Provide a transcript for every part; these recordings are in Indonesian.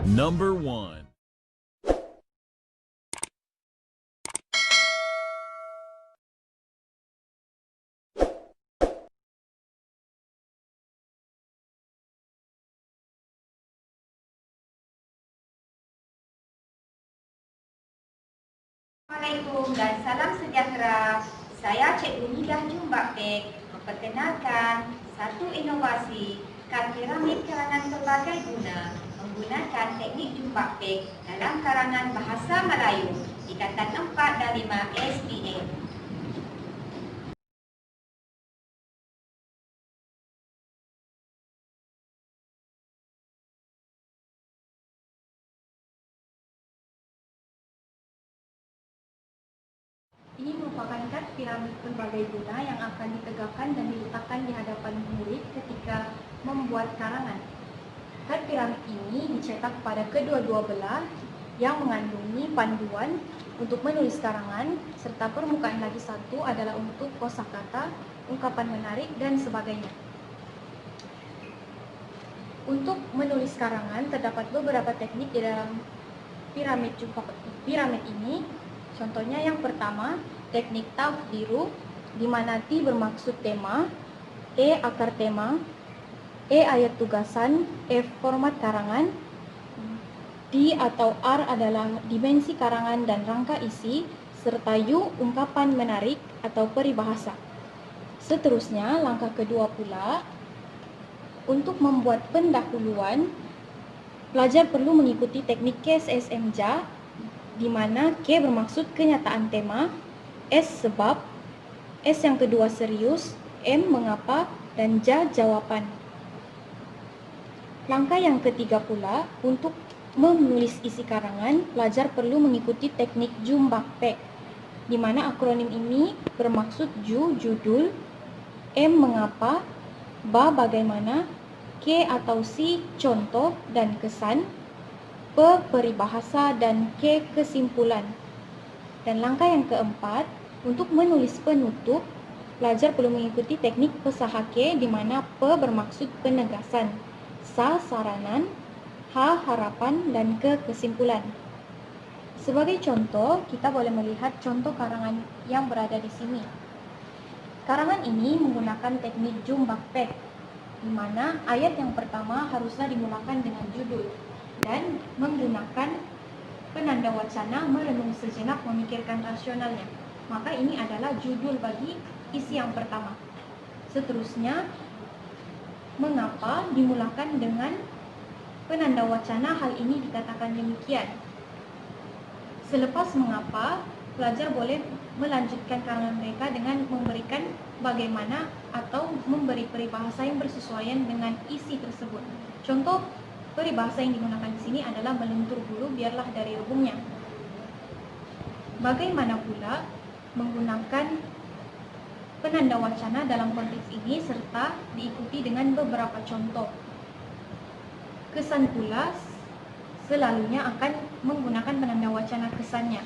Number 1. Assalamualaikum dan salam sejahtera. Saya Cikgu Nidah Jumbakpek memperkenalkan satu inovasi kad piramid karangan pelbagai guna menggunakan teknik Jumbakpek dalam karangan bahasa Melayu tingkatan 4 dan 5 SPM. Ini merupakan kad piramid pelbagai guna yang akan ditegakkan dan diletakkan di hadapan murid ketika membuat karangan. Kad piramid ini dicetak pada kedua-dua belah yang mengandungi panduan untuk menulis karangan, serta permukaan lagi satu adalah untuk kosakata, ungkapan menarik, dan sebagainya. Untuk menulis karangan terdapat beberapa teknik di dalam piramid ini. Contohnya yang pertama, teknik tafdiru, di mana T bermaksud tema, E akar tema, E ayat tugasan, F format karangan, D atau R adalah dimensi karangan dan rangka isi, serta U ungkapan menarik atau peribahasa. Seterusnya, langkah kedua pula, untuk membuat pendahuluan, pelajar perlu mengikuti teknik KSSMJA, di mana K bermaksud kenyataan tema, S sebab, S yang kedua serius, M mengapa, dan J jawaban. Langkah yang ketiga pula, untuk menulis isi karangan, pelajar perlu mengikuti teknik Jumbakpek, di mana akronim ini bermaksud Ju judul, M mengapa, Ba bagaimana, K atau Si contoh dan kesan, P peribahasa, dan K kesimpulan. Dan langkah yang keempat, untuk menulis penutup, pelajar perlu mengikuti teknik pesahake, di mana P bermaksud penegasan, Sa saranan, H harapan, dan K kesimpulan. Sebagai contoh, kita boleh melihat contoh karangan yang berada di sini. Karangan ini menggunakan teknik Jumbakpek, di mana ayat yang pertama haruslah dimulakan dengan judul dan menggunakan penanda wacana merenung sejenak memikirkan rasionalnya. Maka ini adalah judul bagi isi yang pertama. Seterusnya, mengapa dimulakan dengan penanda wacana, hal ini dikatakan demikian. Selepas mengapa, pelajar boleh melanjutkan karangan mereka dengan memberikan bagaimana atau memberi peribahasa yang bersesuaian dengan isi tersebut. Contoh peribahasa yang digunakan di sini adalah melentur bulu biarlah dari rebungnya. Bagaimana pula menggunakan penanda wacana dalam konteks ini serta diikuti dengan beberapa contoh. Kesan pula selalunya akan menggunakan penanda wacana kesannya.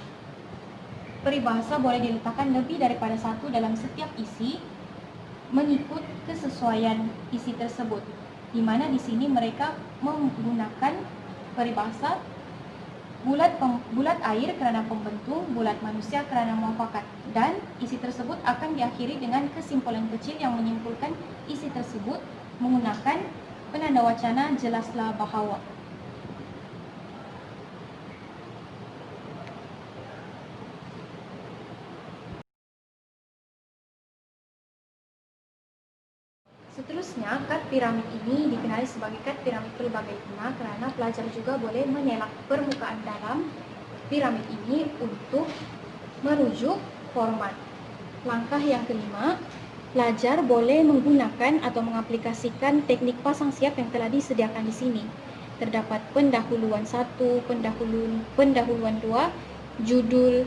Peribahasa boleh diletakkan lebih daripada satu dalam setiap isi mengikut kesesuaian isi tersebut, di mana di sini mereka menggunakan peribahasa bulat air kerana pembentuk, bulat manusia kerana muafakat, dan isi tersebut akan diakhiri dengan kesimpulan kecil yang menyimpulkan isi tersebut menggunakan penanda wacana jelaslah bahawa. Seterusnya, kad piramid ini dikenali sebagai kad piramid pelbagai guna kerana pelajar juga boleh menelak permukaan dalam piramid ini untuk merujuk format. Langkah yang kelima, pelajar boleh menggunakan atau mengaplikasikan teknik pasang siap yang telah disediakan di sini. Terdapat pendahuluan 1, pendahuluan 2, judul.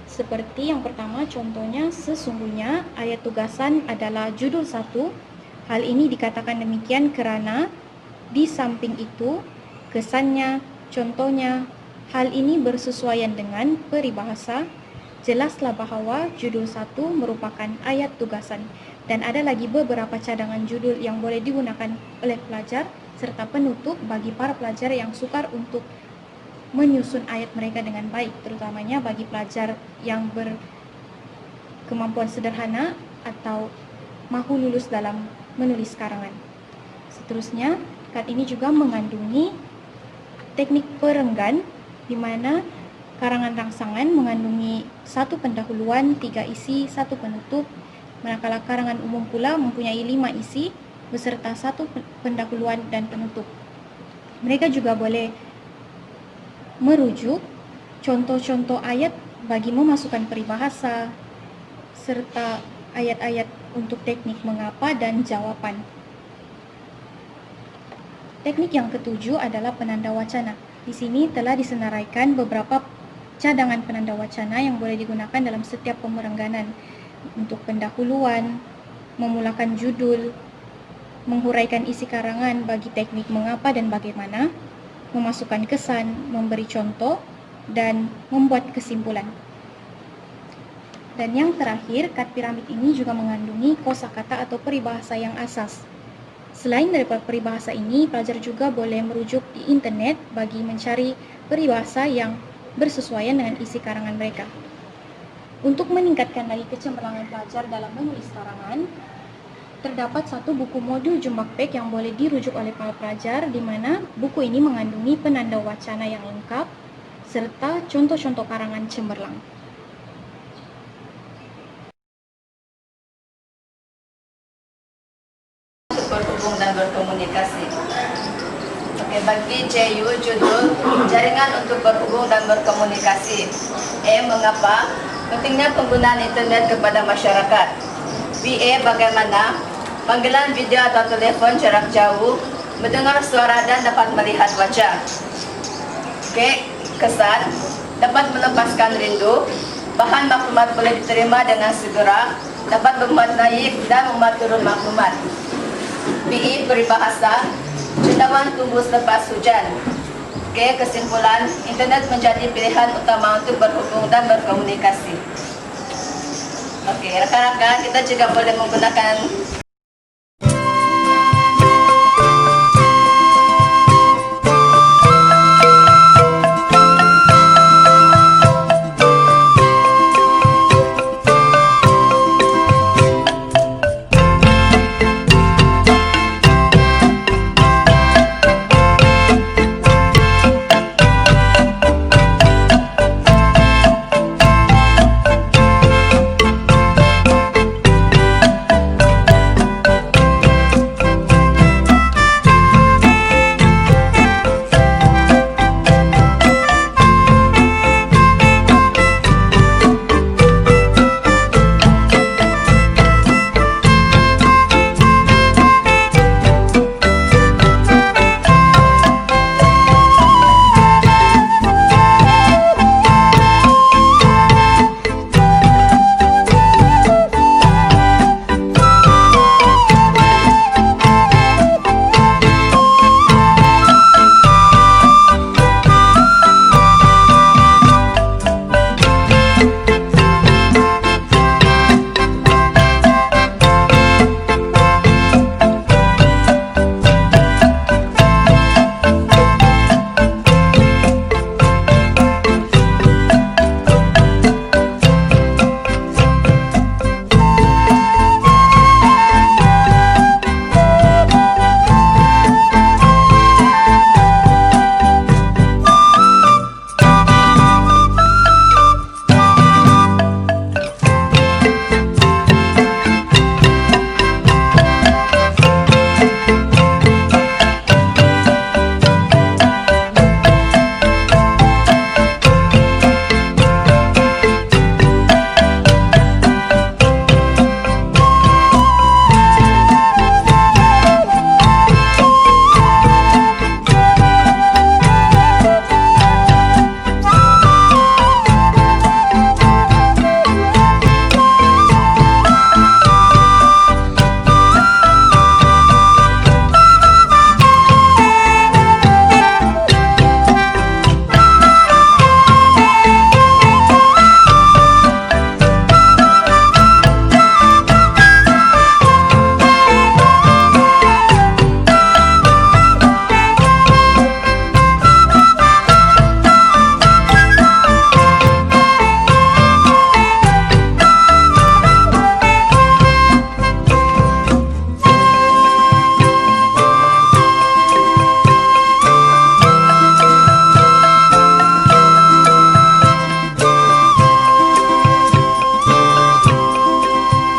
Seperti yang pertama, contohnya sesungguhnya ayat tugasan adalah judul 1. Hal ini dikatakan demikian kerana di samping itu, kesannya, contohnya, hal ini bersesuaian dengan peribahasa, jelaslah bahawa judul 1 merupakan ayat tugasan. Dan ada lagi beberapa cadangan judul yang boleh digunakan oleh pelajar serta penutup bagi para pelajar yang sukar untuk menyusun ayat mereka dengan baik, terutamanya bagi pelajar yang berkemampuan sederhana atau mahu lulus dalam menulis karangan. Seterusnya, kad ini juga mengandungi teknik perenggan, di mana karangan rangsangan mengandungi 1 pendahuluan, 3 isi, 1 penutup, manakala karangan umum pula mempunyai 5 isi beserta 1 pendahuluan dan penutup. Mereka juga boleh merujuk contoh-contoh ayat bagi memasukkan peribahasa, serta ayat-ayat untuk teknik mengapa dan jawaban. Teknik yang ketujuh adalah penanda wacana. Di sini telah disenaraikan beberapa cadangan penanda wacana yang boleh digunakan dalam setiap pemerengganan untuk pendahuluan, memulakan judul, menghuraikan isi karangan bagi teknik mengapa dan bagaimana, memasukkan kesan, memberi contoh, dan membuat kesimpulan. Dan yang terakhir, kad piramid ini juga mengandungi kosakata atau peribahasa yang asas. Selain daripada peribahasa ini, pelajar juga boleh merujuk di internet bagi mencari peribahasa yang bersesuaian dengan isi karangan mereka. Untuk meningkatkan lagi kecemerlangan pelajar dalam menulis karangan, terdapat 1 buku modul Jumbakpek yang boleh dirujuk oleh para pelajar, di mana buku ini mengandungi penanda wacana yang lengkap serta contoh-contoh karangan cemerlang. Berhubung dan berkomunikasi. Oke, bagi CU judul jaringan untuk berhubung dan berkomunikasi. Mengapa pentingnya penggunaan internet kepada masyarakat. Bagaimana panggilan video atau telepon jarak jauh, mendengar suara dan dapat melihat wajah. Kesan dapat melepaskan rindu, bahan maklumat boleh diterima dengan segera, dapat memuat naik dan memuat turun maklumat. Peribahasa, cendawan tumbuh selepas hujan. Kesimpulan, internet menjadi pilihan utama untuk berhubung dan berkomunikasi. Rekan-rekan, kita juga boleh menggunakan